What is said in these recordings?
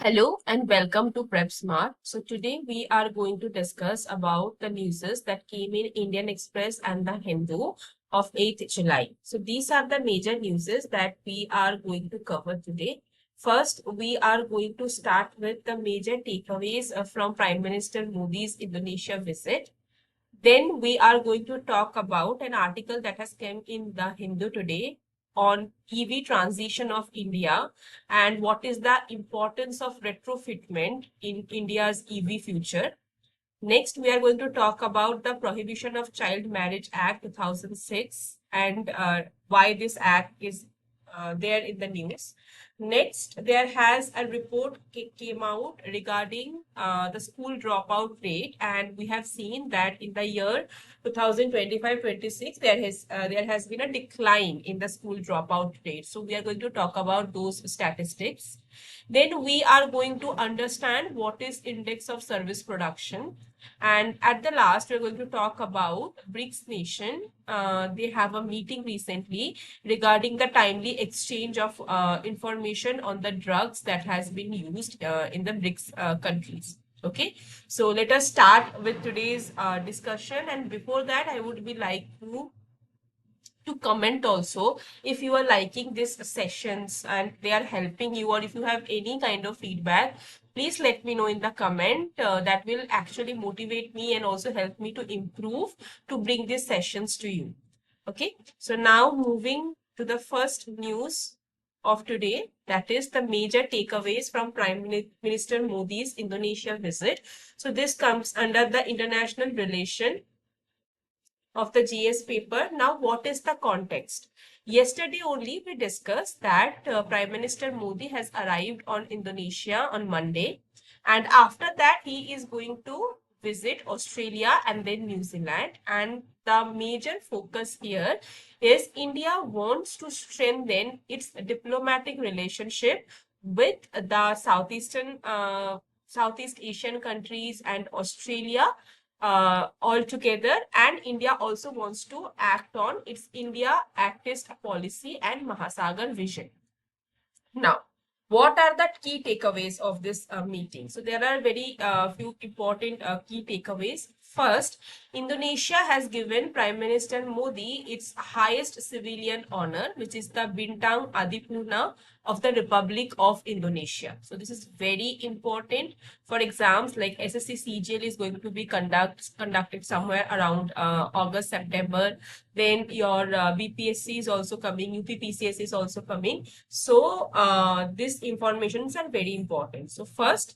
Hello and welcome to Prep Smart. So today we are going to discuss about the newses that came in Indian Express and the Hindu of 8th July. So these are the major newses that we are going to cover today. First, we are going to start with the major takeaways from Prime Minister Modi's Indonesia visit. Then we are going to talk about an article that has come in the Hindu today on EV transition of India and what is the importance of retrofitment in India's EV future. Next, we are going to talk about the Prohibition of Child Marriage Act 2006 and why this act is there in the news. Next, there has a report came out regarding the school dropout rate, and we have seen that in the year 2025-26, there has been a decline in the school dropout rate. So we are going to talk about those statistics. Then we are going to understand what is index of service production. And at the last, we're going to talk about BRICS nation. They have a meeting recently regarding the timely exchange of information on the drugs that has been used in the BRICS countries. Okay, so let us start with today's discussion. And before that, I would be like to comment also if you are liking these sessions and they are helping you, or if you have any kind of feedback, please let me know in the comment. That will actually motivate me and also help me to improve to bring these sessions to you. Okay, so now moving to the first news of today, that is the major takeaways from Prime Minister Modi's Indonesia visit. So this comes under the international relation of the GS paper. Now, what is the context? Yesterday only we discussed that Prime Minister Modi has arrived on Indonesia on Monday, and after that he is going to visit Australia and then New Zealand. And the major focus here is India wants to strengthen its diplomatic relationship with the Southeast Asian countries and Australia altogether, and India also wants to act on its India Act East policy and Mahasagar vision. Now, what are the key takeaways of this meeting? So there are very few important key takeaways. First, Indonesia has given Prime Minister Modi its highest civilian honor, which is the Bintang Adipurna of the Republic of Indonesia. So this is very important for exams like SSC CGL is going to be conducted somewhere around August, September. Then your BPSC is also coming, UPPSC is also coming. So these informations are very important. So first,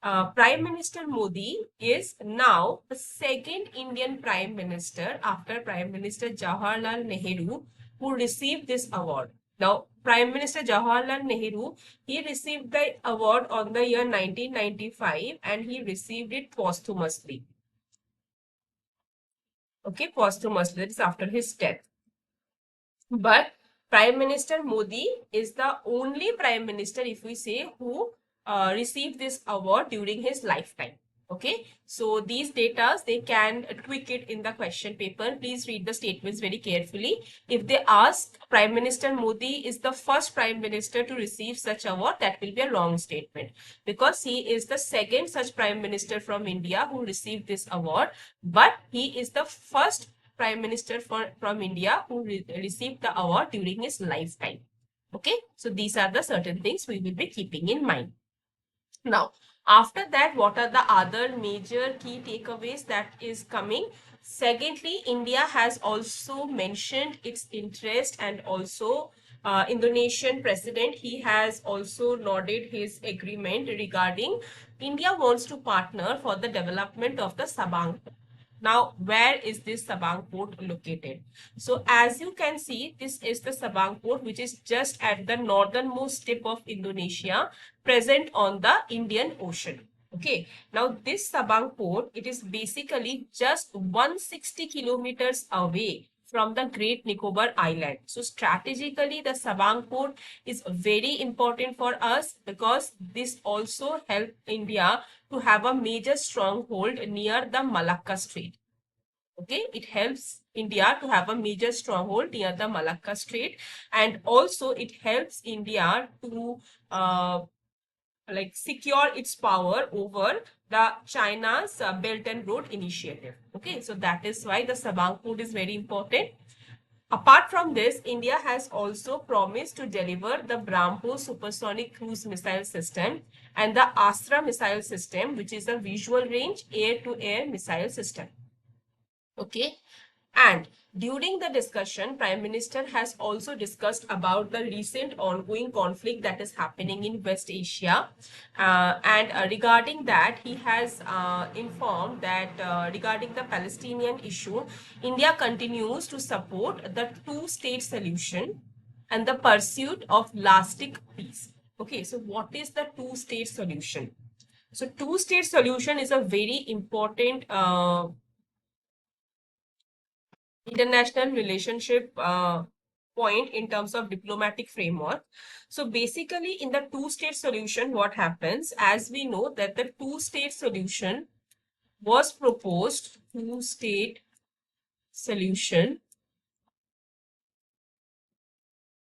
Prime Minister Modi is now the second Indian Prime Minister after Prime Minister Jawaharlal Nehru who received this award. Now, Prime Minister Jawaharlal Nehru, he received the award on the year 1995 and he received it posthumously. Okay, posthumously, that is after his death. But Prime Minister Modi is the only Prime Minister, if we say, who received this award during his lifetime. Okay, so these data, they can tweak it in the question paper. Please read the statements very carefully. If they ask Prime Minister Modi is the first Prime Minister to receive such award, that will be a wrong statement, because he is the second such Prime Minister from India who received this award, but he is the first Prime Minister from India who received the award during his lifetime. Okay, so these are the certain things we will be keeping in mind. Now, after that, what are the other major key takeaways that is coming? Secondly, India has also mentioned its interest, and also Indonesian president, he has also nodded his agreement regarding India wants to partner for the development of the Sabang. Now, where is this Sabang port located? So, as you can see, this is the Sabang port, which is just at the northernmost tip of Indonesia, present on the Indian Ocean. Okay, now this Sabang port, it is basically just 160 kilometers away from the Great Nicobar Island. So strategically, the Sabang port is very important for us because this also helps India to have a major stronghold near the Malacca Strait. Okay, it helps India to have a major stronghold near the Malacca Strait, and also it helps India to like secure its power over the China's Belt and Road Initiative. Okay, so that is why the Sabang Code is very important. Apart from this, India has also promised to deliver the BrahMos supersonic cruise missile system and the Astra missile system, which is a visual range air-to-air missile system. Okay. And during the discussion, Prime Minister has also discussed about the recent ongoing conflict that is happening in West Asia. Regarding that, he has informed that regarding the Palestinian issue, India continues to support the two-state solution and the pursuit of lasting peace. Okay, so what is the two-state solution? So two-state solution is a very important international relationship point in terms of diplomatic framework. So basically in the two-state solution, what happens, as we know that the two-state solution was proposed, two-state solution.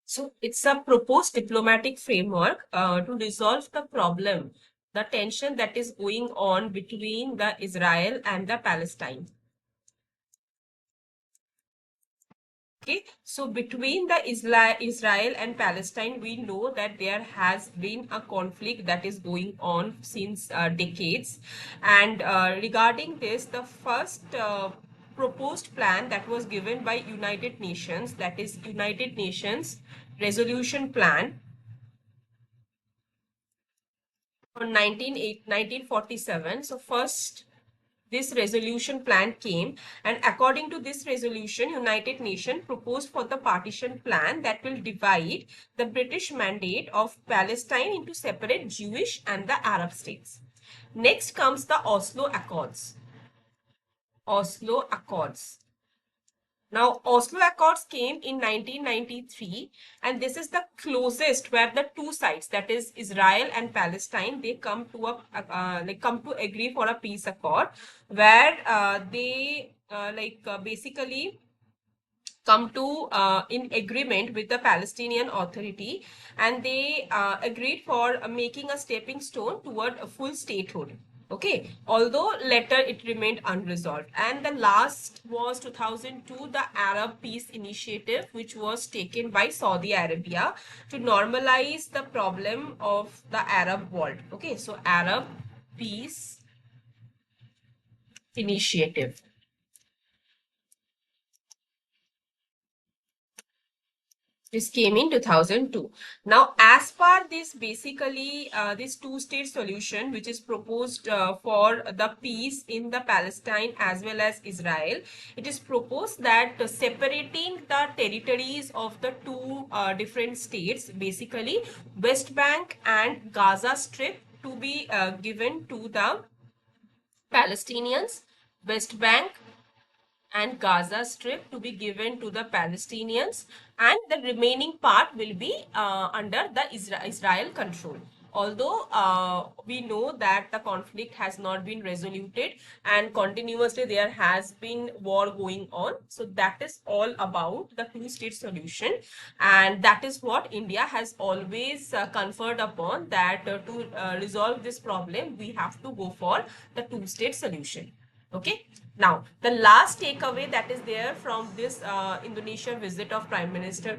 So it's a proposed diplomatic framework to resolve the problem, the tension that is going on between the Israel and the Palestine. Okay, so between the Israel and Palestine, we know that there has been a conflict that is going on since decades. And regarding this, the first proposed plan that was given by United Nations, that is United Nations Resolution Plan on 1947. So first this resolution plan came, and according to this resolution, United Nations proposed for the partition plan that will divide the British Mandate of Palestine into separate Jewish and the Arab states. Next comes the Oslo Accords. Oslo Accords. Now, Oslo Accords came in 1993, and this is the closest where the two sides, that is Israel and Palestine, they come to agree for a peace accord, where they basically come to in agreement with the Palestinian Authority, and they agreed for making a stepping stone toward a full statehood. Okay, although later it remained unresolved. And the last was 2002, the Arab Peace Initiative, which was taken by Saudi Arabia to normalize the problem of the Arab world. Okay, so Arab Peace Initiative. This came in 2002. Now, as per this, basically, this two-state solution, which is proposed for the peace in the Palestine as well as Israel, it is proposed that separating the territories of the two different states, basically West Bank and Gaza Strip, to be given to the Palestinians, West Bank and Gaza Strip to be given to the Palestinians, and the remaining part will be under the Israel control. Although we know that the conflict has not been resoluted and continuously there has been war going on. So that is all about the two-state solution, and that is what India has always conferred upon, that to resolve this problem we have to go for the two-state solution. Okay. Now, the last takeaway that is there from this Indonesia visit of Prime Minister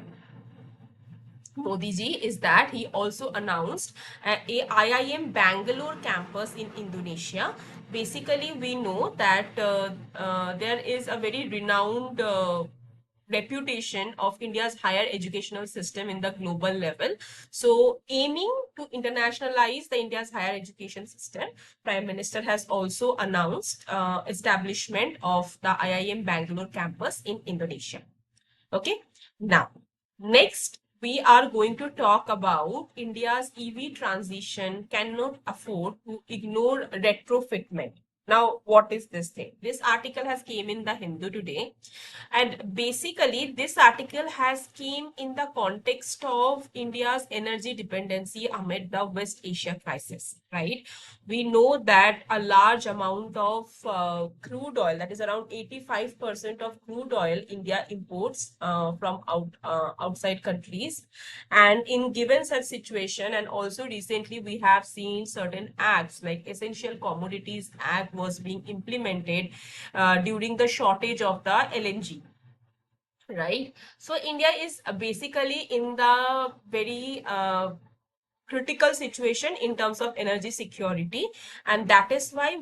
Modi ji is that he also announced a IIM Bangalore campus in Indonesia. Basically, we know that there is a very renowned reputation of India's higher educational system in the global level. So aiming to internationalize the India's higher education system, Prime Minister has also announced establishment of the IIM Bangalore campus in Indonesia. Okay. Now, next we are going to talk about India's EV transition cannot afford to ignore retrofitment. Now, what is this thing? This article has came in the Hindu today, and basically this article has came in the context of India's energy dependency amid the West Asia crisis, right? We know that a large amount of crude oil, that is around 85% of crude oil, India imports from outside countries. And in given such situation, and also recently we have seen certain acts like Essential Commodities Act was being implemented during the shortage of the LNG, right? So India is basically in the very critical situation in terms of energy security, and that is why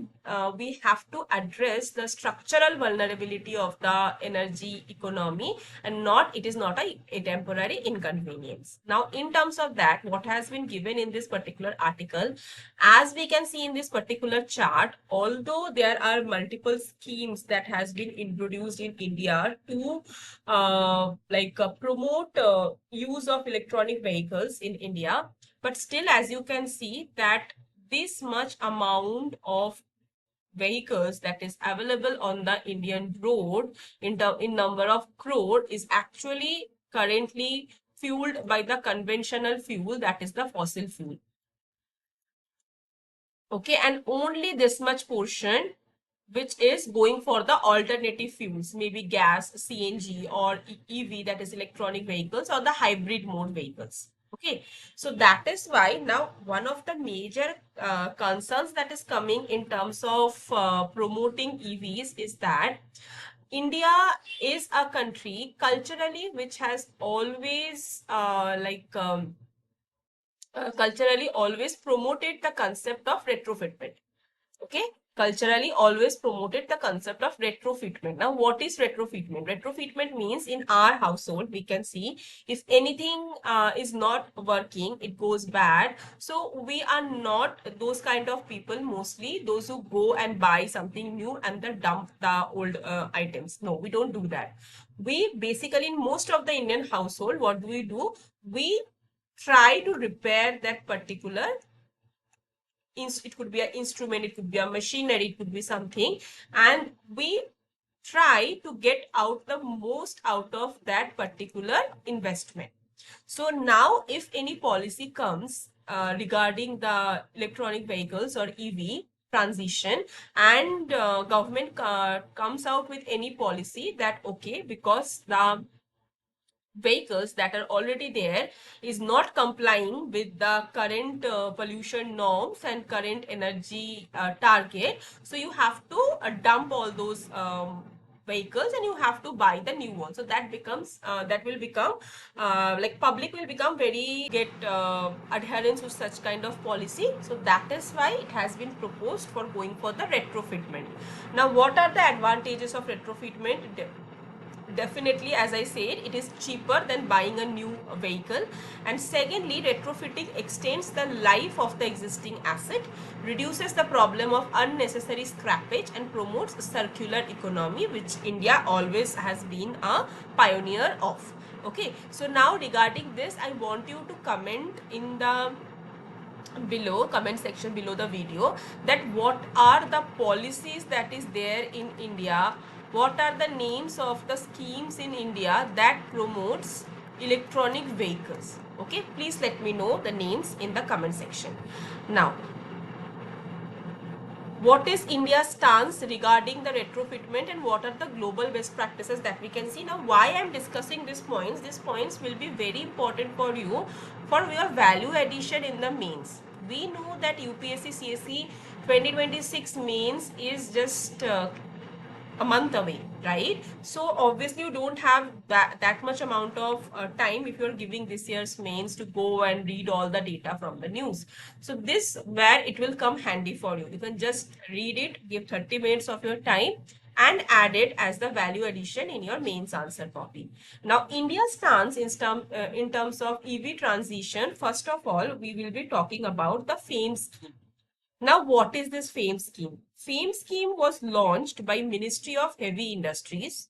we have to address the structural vulnerability of the energy economy, and not it is not a temporary inconvenience. Now, in terms of that, what has been given in this particular article, as we can see in this particular chart, although there are multiple schemes that has been introduced in India to promote use of electronic vehicles in India, but still, as you can see that this much amount of vehicles that is available on the Indian road in number of crore is actually currently fueled by the conventional fuel, that is the fossil fuel. Okay, and only this much portion which is going for the alternative fuels, maybe gas, CNG, or EV, that is electronic vehicles, or the hybrid mode vehicles. Okay, so that is why now one of the major concerns that is coming in terms of promoting EVs is that India is a country culturally which has always culturally always promoted the concept of retrofitment. Okay, culturally always promoted the concept of retrofitment. Now, what is retrofitment? Retrofitment means in our household, we can see if anything is not working, it goes bad. So we are not those kind of people, mostly those who go and buy something new and then dump the old items. No, we don't do that. We basically, in most of the Indian household, what do? We try to repair that particular, it could be an instrument, it could be a machinery, it could be something, and we try to get out the most out of that particular investment. So now if any policy comes regarding the electronic vehicles or EV transition, and government comes out with any policy that okay, because the vehicles that are already there is not complying with the current pollution norms and current energy target, so you have to dump all those vehicles and you have to buy the new one. So that becomes that will become like public will become very get adherence with such kind of policy. So that is why it has been proposed for going for the retrofitment. Now, what are the advantages of retrofitment? Definitely, as I said, it is cheaper than buying a new vehicle. And secondly, retrofitting extends the life of the existing asset, reduces the problem of unnecessary scrappage, and promotes a circular economy, which India always has been a pioneer of. Okay, so now regarding this, I want you to comment in the comment section below the video that what are the policies that is there in India, what are the names of the schemes in India that promotes electronic vehicles. Okay, please let me know the names in the comment section. Now, what is India's stance regarding the retrofitment and what are the global best practices that we can see? Now, why I am discussing these points will be very important for you for your value addition in the mains. We know that UPSC CSE 2026 mains is just a month away, right? So obviously you don't have that much amount of time if you're giving this year's mains to go and read all the data from the news. So this where it will come handy for you. You can just read it, give 30 minutes of your time and add it as the value addition in your mains answer copy. Now, India's stance in terms of EV transition, first of all, we will be talking about the FAME scheme. Now, what is this FAME scheme? FAME scheme was launched by Ministry of Heavy Industries.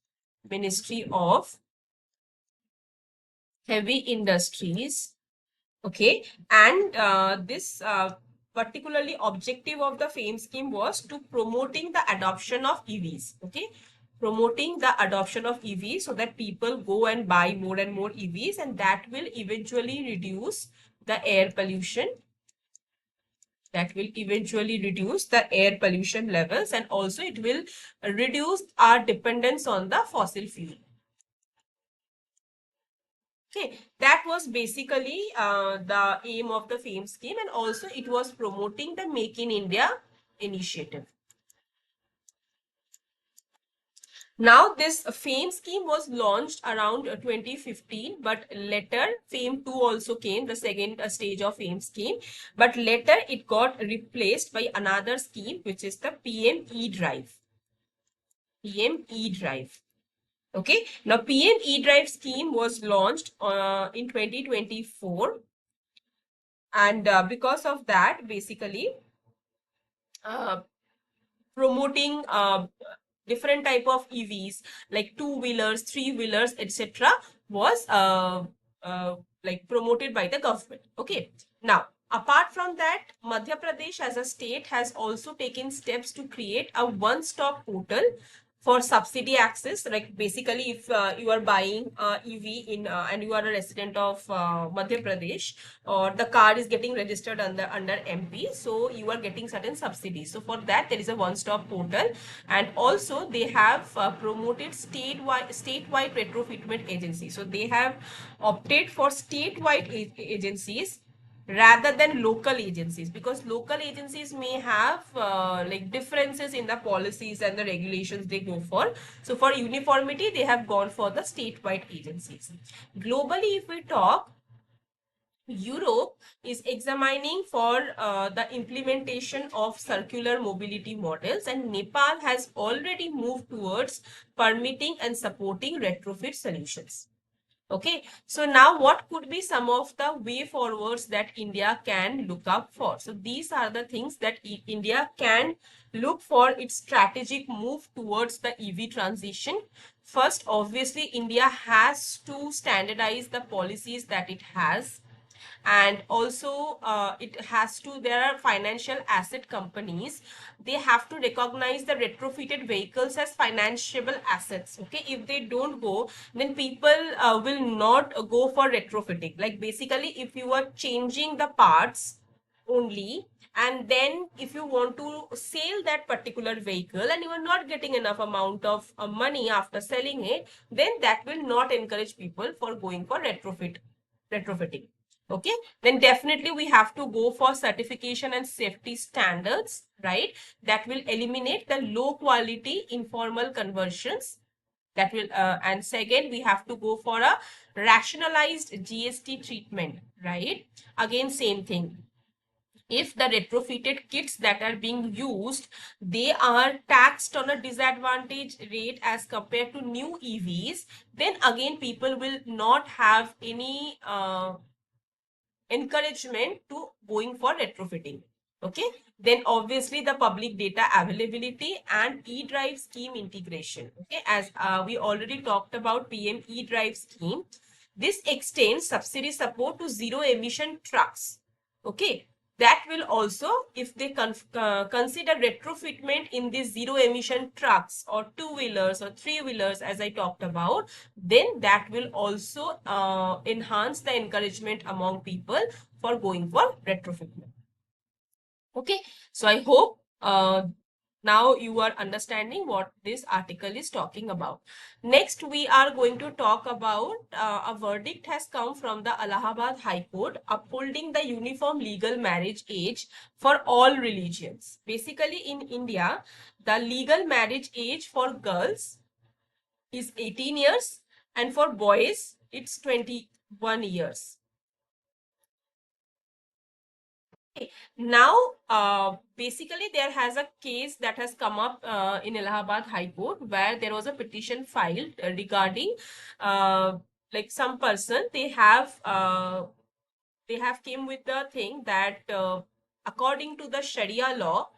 Ministry of Heavy Industries. Okay. And this particularly objective of the FAME scheme was to promoting the adoption of EVs. Okay, promoting the adoption of EVs so that people go and buy more and more EVs, and that will eventually reduce the air pollution. That will eventually reduce the air pollution levels, and also it will reduce our dependence on the fossil fuel. Okay, that was basically the aim of the FAME scheme, and also it was promoting the Make in India initiative. Now, this FAME scheme was launched around 2015, but later FAME 2 also came, the second stage of FAME scheme, but later it got replaced by another scheme, which is the PM E-Drive. PM E-Drive. Okay, now PM E-Drive scheme was launched in 2024, and because of that, basically promoting different type of EVs like two-wheelers, three-wheelers, etc. was like promoted by the government. Okay, now apart from that, Madhya Pradesh as a state has also taken steps to create a one-stop portal for subsidy access. Like basically, if you are buying EV in and you are a resident of Madhya Pradesh, or the car is getting registered under MP, so you are getting certain subsidies. So for that, there is a one-stop portal, and also they have promoted statewide retrofitment agency. So they have opted for statewide agencies rather than local agencies, because local agencies may have like differences in the policies and the regulations they go for. So for uniformity, they have gone for the statewide agencies. Globally, if we talk, Europe is examining for the implementation of circular mobility models, and Nepal has already moved towards permitting and supporting retrofit solutions. Okay, so now what could be some of the way forwards that India can look up for? So these are the things that India can look for its strategic move towards the EV transition. First, obviously, India has to standardize the policies that it has, and also it has to, there are financial asset companies, they have to recognize the retrofitted vehicles as financiable assets. Okay, if they don't go, then people will not go for retrofitting. Like basically, if you are changing the parts only, and then if you want to sell that particular vehicle and you are not getting enough amount of money after selling it, then that will not encourage people for going for retrofitting. Okay, then definitely we have to go for certification and safety standards, right? That will eliminate the low quality informal conversions. That will and second, we have to go for a rationalized GST treatment, right? Again, same thing, if the retrofitted kits that are being used, they are taxed on a disadvantage rate as compared to new EVs, then again people will not have any encouragement to going for retrofitting. Okay, then obviously the public data availability and e-drive scheme integration. Okay, as we already talked about PM e-drive scheme, this extends subsidy support to zero emission trucks. Okay, that will also, if they consider retrofitment in these zero emission trucks or two-wheelers or three-wheelers, as I talked about, then that will also enhance the encouragement among people for going for retrofitment. Okay, so I hope now you are understanding what this article is talking about. Next, we are going to talk about a verdict has come from the Allahabad High Court upholding the uniform legal marriage age for all religions. Basically, in India, the legal marriage age for girls is 18 years, and for boys, it's 21 years. Now, basically, there has a case that has come up in Allahabad High Court, where there was a petition filed regarding like some person, they have came with the thing that according to the Sharia law,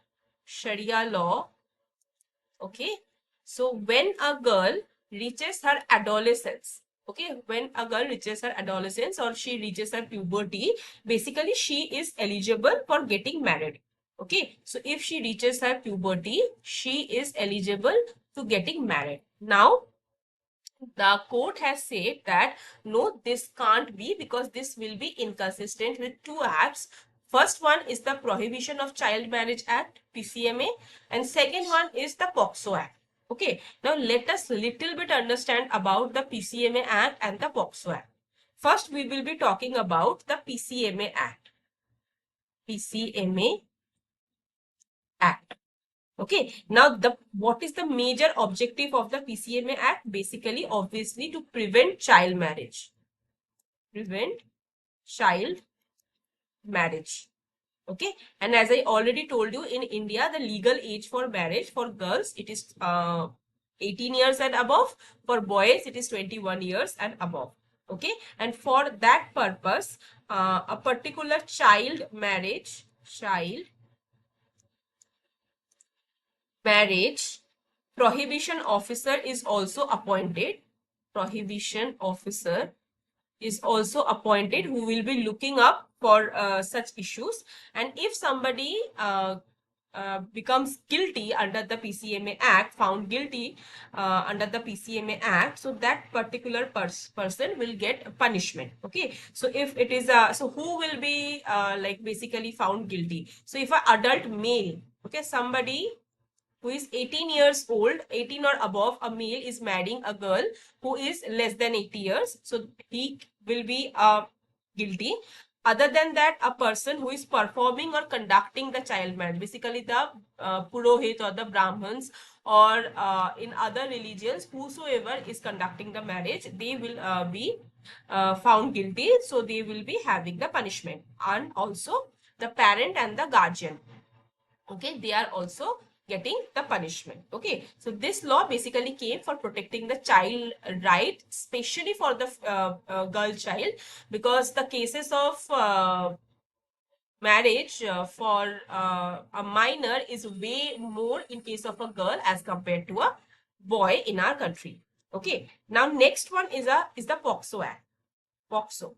okay, so when a girl reaches her adolescence, Okay, when a girl reaches her adolescence or she reaches her puberty, basically she is eligible for getting married. Okay, so if she reaches her puberty, she is eligible to getting married. Now, the court has said that no, this can't be, because this will be inconsistent with two acts. First one is the Prohibition of Child Marriage Act, PCMA, and second one is the POXO Act. Okay, now let us little bit understand about the PCMA Act and the POXO Act. First, we will be talking about the PCMA Act. PCMA Act. Okay, now what is the major objective of the PCMA Act? Basically, obviously, to prevent child marriage. Prevent child marriage. Okay, and as I already told you, in India, the legal age for marriage for girls, it is 18 years and above. For boys, it is 21 years and above. Okay, and for that purpose, a particular child marriage prohibition officer is also appointed. Prohibition officer is also appointed who will be looking up for such issues. And if somebody becomes guilty under the PCMA Act, found guilty under the PCMA Act, so that particular person will get punishment. Okay, so if it is so who will be like basically found guilty? So if an adult male, okay, somebody who is 18 years old, 18 or above, a male is marrying a girl who is less than 80 years. So he will be guilty. Other than that, a person who is performing or conducting the child marriage, basically the Purohit or the Brahmins, or in other religions, whosoever is conducting the marriage, they will be found guilty. So they will be having the punishment. And also the parent and the guardian, okay, they are also getting the punishment. Okay, so this law basically came for protecting the child right, especially for the girl child, because the cases of marriage for a minor is way more in case of a girl as compared to a boy in our country. Okay, now next one is the POXO Act. POXO.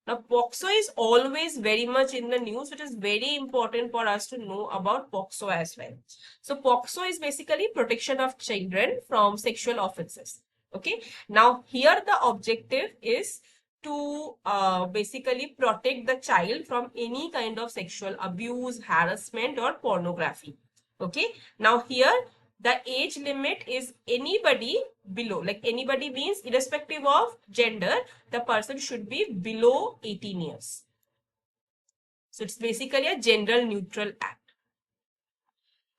Now, POXO is always very much in the news. It is very important for us to know about POXO as well. So, POXO is basically protection of children from sexual offenses. Okay. Now, here the objective is to basically protect the child from any kind of sexual abuse, harassment, or pornography. Okay. Now, here the age limit is anybody below, like anybody means irrespective of gender, the person should be below 18 years. So it's basically a gender neutral act.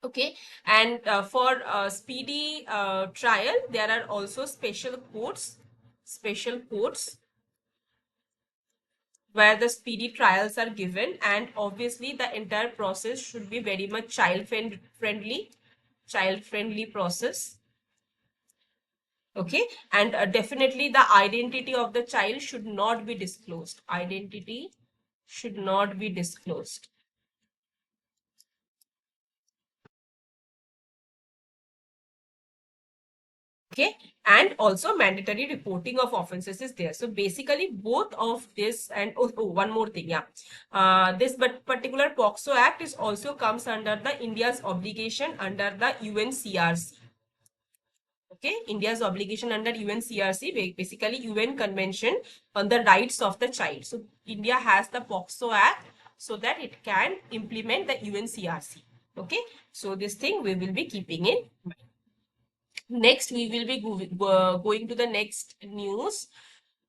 Okay, and for speedy trial, there are also special courts where the speedy trials are given, and obviously the entire process should be very much child friendly process. Okay, and definitely the identity of the child should not be disclosed. Identity should not be disclosed. Okay, and also mandatory reporting of offenses is there. So basically both of this, and one more thing, yeah, this particular POXO Act is also comes under the India's obligation under the UNCRC. Okay, India's obligation under UNCRC, basically UN Convention on the Rights of the Child. So India has the POXO Act so that it can implement the UNCRC. Okay, so this thing we will be keeping in mind. Next, we will be going to the next news.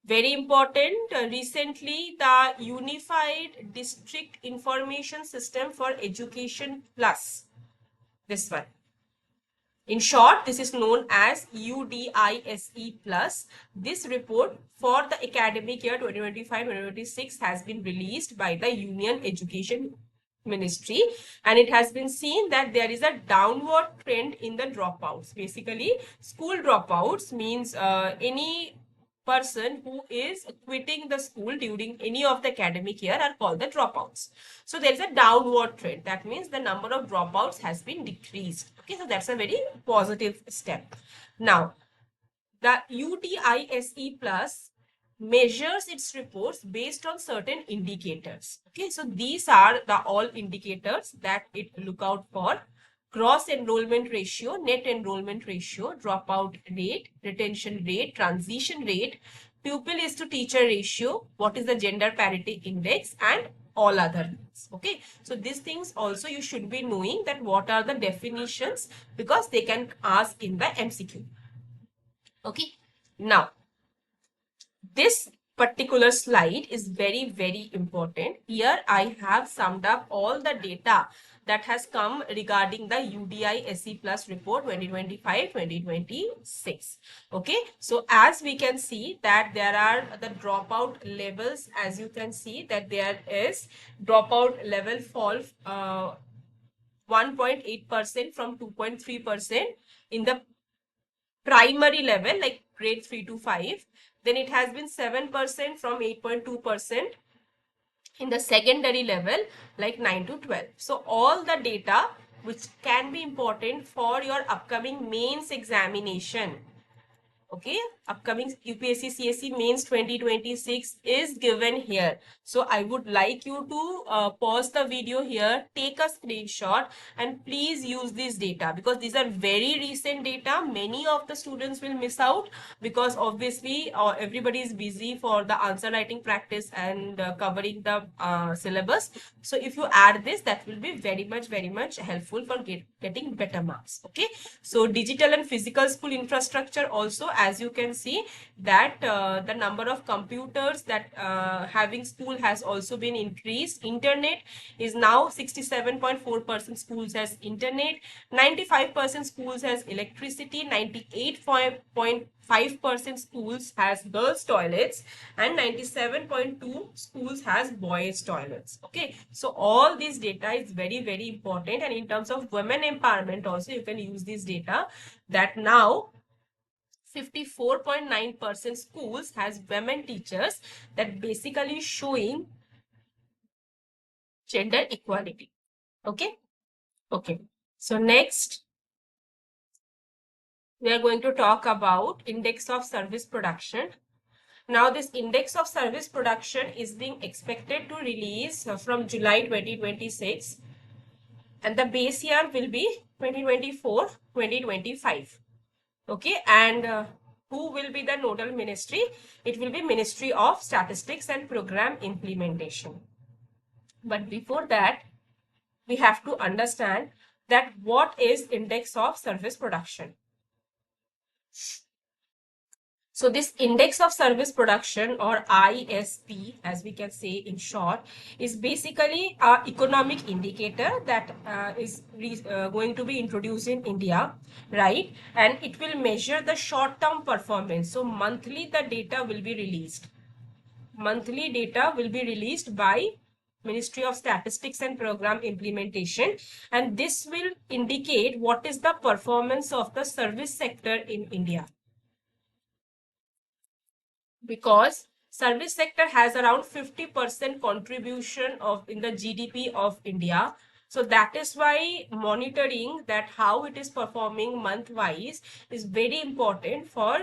Very important. Recently, the Unified District Information System for Education Plus. This one. In short, this is known as UDISE Plus. This report for the academic year 2025-2026 has been released by the Union Education Ministry, and it has been seen that there is a downward trend in the dropouts. Basically, school dropouts means any person who is quitting the school during any of the academic year are called the dropouts. So there is a downward trend. That means the number of dropouts has been decreased. Okay, so that's a very positive step. Now, the UTISE Plus measures its reports based on certain indicators. Okay, so these are the all indicators that it look out for: gross enrollment ratio, net enrollment ratio, dropout rate, retention rate, transition rate, pupil is to teacher ratio, what is the gender parity index, and all other things. Okay, so these things also you should be knowing that what are the definitions, because they can ask in the MCQ. Okay, now this particular slide is very, very important. Here I have summed up all the data that has come regarding the UDI SE Plus report 2025-2026. Okay, so as we can see that there are the dropout levels, as you can see that there is dropout level fall 1.8% from 2.3% in the primary level, like grade 3 to 5. Then it has been 7% from 8.2% in the secondary level, like 9 to 12. So all the data which can be important for your upcoming mains examination. Okay, upcoming UPSC CSC mains 2026 is given here. So I would like you to pause the video here, take a screenshot, and please use this data, because these are very recent data. Many of the students will miss out because obviously everybody is busy for the answer writing practice and covering the syllabus. So if you add this, that will be very much helpful for getting better marks. Okay, so digital and physical school infrastructure also, as you can see that the number of computers that having school has also been increased. Internet is now 67.4% schools has internet, 95% schools has electricity, 98.5% schools has girls toilets, and 97.2 schools has boys toilets. Okay, so all these data is very, very important. And in terms of women empowerment also, you can use this data that now 54.9% schools has women teachers, that basically showing gender equality. Okay, okay, so next we are going to talk about index of service production. Now this index of service production is being expected to release from July 2026, and the base year will be 2024-2025. Okay, and who will be the nodal ministry? It will be Ministry of Statistics and Program Implementation. But before that, we have to understand that what is index of service production. So this index of service production, or ISP, as we can say in short, is basically an economic indicator that is going to be introduced in India, right? And it will measure the short-term performance. So monthly the data will be released. Monthly data will be released by Ministry of Statistics and Program Implementation, and this will indicate what is the performance of the service sector in India. Because service sector has around 50% contribution of in the GDP of India. So that is why monitoring that how it is performing month wise is very important for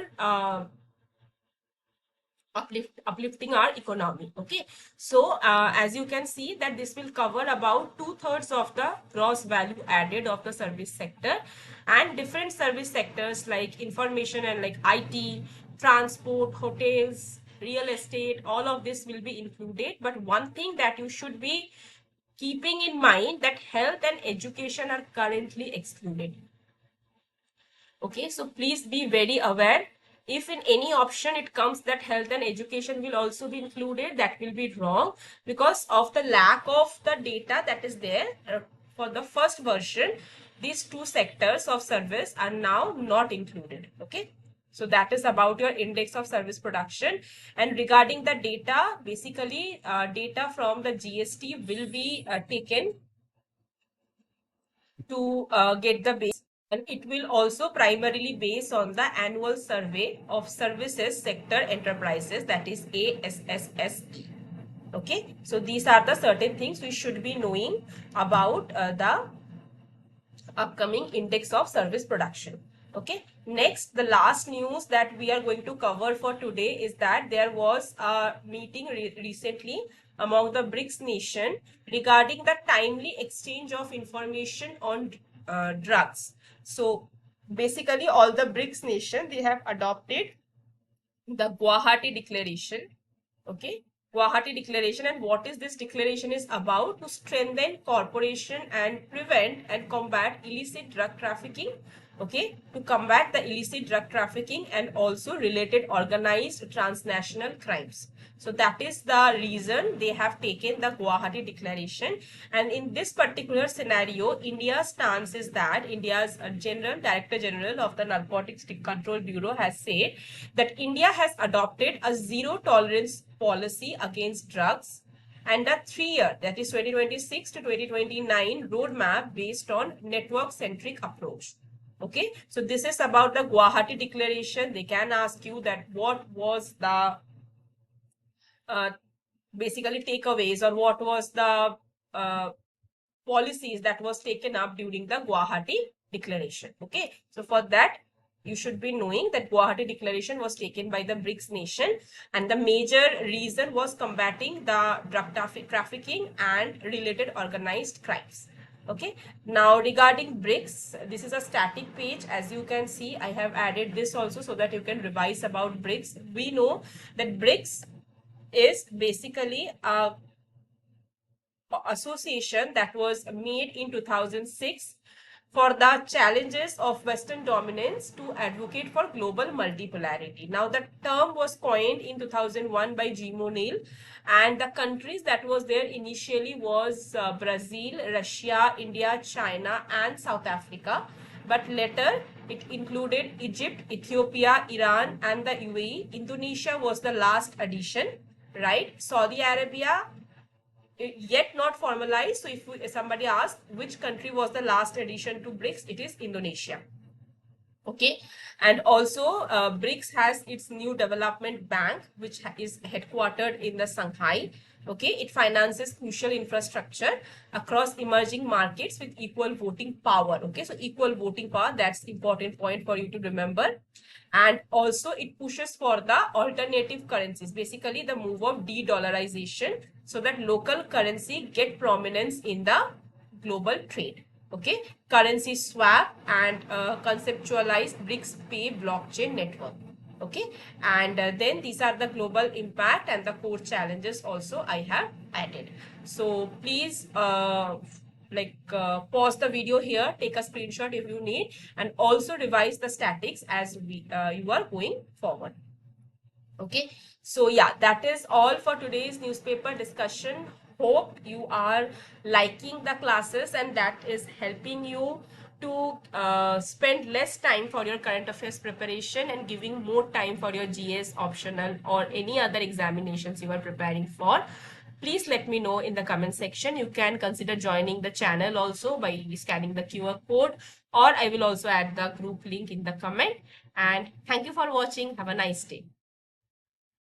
uplifting our economy. Okay, so as you can see that this will cover about 2/3 of the gross value added of the service sector, and different service sectors like information and like IT, transport, hotels, real estate, all of this will be included. But one thing that you should be keeping in mind, that health and education are currently excluded. Okay, so please be very aware. If in any option it comes that health and education will also be included, that will be wrong, because of the lack of the data that is there for the first version. These two sectors of service are now not included. Okay, so that is about your index of service production. And regarding the data, basically data from the GST will be taken to get the base, and it will also primarily base on the annual survey of services sector enterprises, that is ASSS. Okay, so these are the certain things we should be knowing about the upcoming index of service production. Okay, next, the last news that we are going to cover for today is that there was a meeting recently among the BRICS nation regarding the timely exchange of information on drugs. So basically all the BRICS nation, they have adopted the Guwahati Declaration. Okay, Guwahati Declaration, and what is this declaration is about? To strengthen cooperation and prevent and combat illicit drug trafficking. Okay, to combat the illicit drug trafficking and also related organized transnational crimes. So that is the reason they have taken the Guwahati Declaration. And in this particular scenario, India's stance is that India's Director General of the Narcotics Control Bureau has said that India has adopted a zero tolerance policy against drugs and a 3-year, that is 2026 to 2029 roadmap based on network-centric approach. Okay, so this is about the Guwahati Declaration. They can ask you that what was the basically takeaways, or what was the policies that was taken up during the Guwahati Declaration. Okay, so for that you should be knowing that Guwahati Declaration was taken by the BRICS nation, and the major reason was combating the drug trafficking and related organized crimes. Okay, now regarding BRICS, this is a static page. As you can see, I have added this also so that you can revise about BRICS. We know that BRICS is basically a association that was made in 2006 for the challenges of Western dominance to advocate for global multipolarity. Now, the term was coined in 2001 by Jim O'Neill, and the countries that was there initially was Brazil, Russia, India, China, and South Africa. But later, it included Egypt, Ethiopia, Iran, and the UAE. Indonesia was the last addition, right? Saudi Arabia, yet not formalized. So if somebody asks which country was the last addition to BRICS, it is Indonesia. Okay, and also BRICS has its new development bank, which is headquartered in the Shanghai. Okay, it finances crucial infrastructure across emerging markets with equal voting power. Okay, so equal voting power, that's important point for you to remember. And also it pushes for the alternative currencies, basically the move of de-dollarization, so that local currency get prominence in the global trade. Okay, currency swap and conceptualize BRICS Pay blockchain network. Okay, and then these are the global impact and the core challenges also I have added. So please pause the video here, take a screenshot if you need, and also revise the statics as you are going forward. Okay, so yeah, that is all for today's newspaper discussion. Hope you are liking the classes and that is helping you to spend less time for your current affairs preparation and giving more time for your GS optional or any other examinations you are preparing for. Please let me know in the comment section. You can consider joining the channel also by scanning the QR code, or I will also add the group link in the comment. And thank you for watching. Have a nice day.